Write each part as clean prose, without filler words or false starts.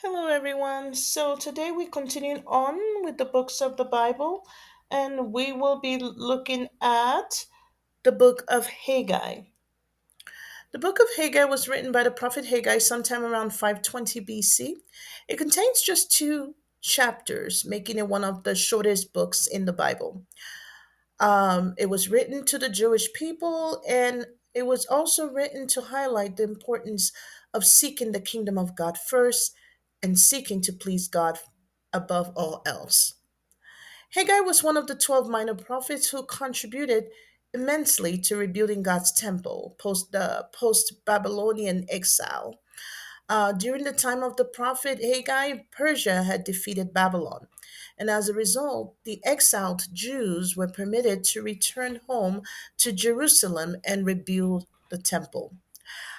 Hello, everyone. So, today we continue on with the books of the Bible, and we will be looking at the book of Haggai. The book of Haggai was written by the prophet Haggai sometime around 520 BC. It contains just two chapters, making it one of the shortest books in the Bible. It was written to the Jewish people, and it was also written to highlight the importance of seeking the kingdom of God first and seeking to please God above all else. Haggai was one of the 12 minor prophets who contributed immensely to rebuilding God's temple post the post Babylonian exile. During the time of the prophet Haggai, Persia had defeated Babylon, and as a result, the exiled Jews were permitted to return home to Jerusalem and rebuild the temple.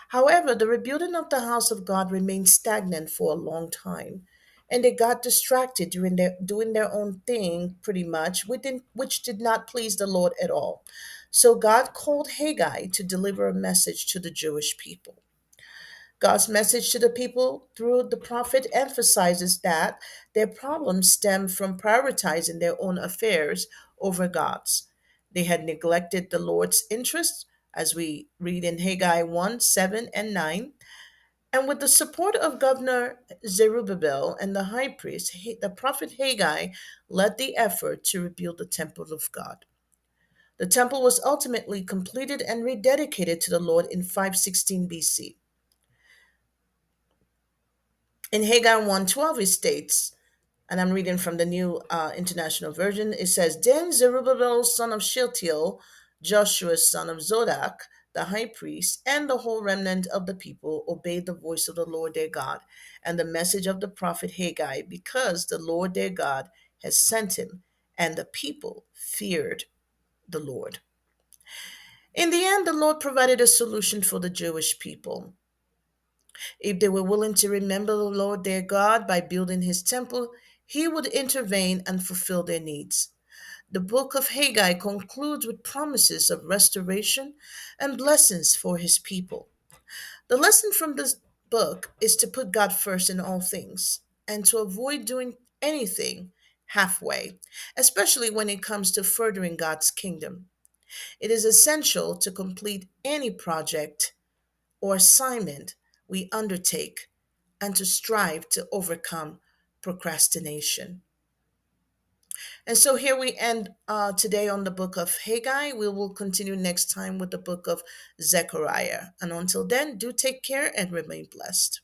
However, the rebuilding of the house of God remained stagnant for a long time, and they got distracted during doing their own thing, pretty much, which did not please the Lord at all. So God called Haggai to deliver a message to the Jewish people. God's message to the people through the prophet emphasizes that their problems stem from prioritizing their own affairs over God's. They had neglected the Lord's interests, as we read in Haggai 1 7 and 9. And with the support of Governor Zerubbabel and the high priest, the prophet Haggai led the effort to rebuild the temple of God. The temple was ultimately completed and rededicated to the Lord in 516 BC. In Haggai 1:12, it states, and I'm reading from the New International Version, it says, Then Zerubbabel, son of Shealtiel, Joshua, son of Zodak, the high priest, and the whole remnant of the people obeyed the voice of the Lord their God and the message of the prophet Haggai, because the Lord their God has sent him, and the people feared the Lord. In the end, the Lord provided a solution for the Jewish people. If they were willing to remember the Lord their God by building his temple, he would intervene and fulfill their needs. The book of Haggai concludes with promises of restoration and blessings for his people. The lesson from this book is to put God first in all things and to avoid doing anything halfway, especially when it comes to furthering God's kingdom. It is essential to complete any project or assignment we undertake and to strive to overcome procrastination. And so here we end today on the book of Haggai. We will continue next time with the book of Zechariah. And until then, do take care and remain blessed.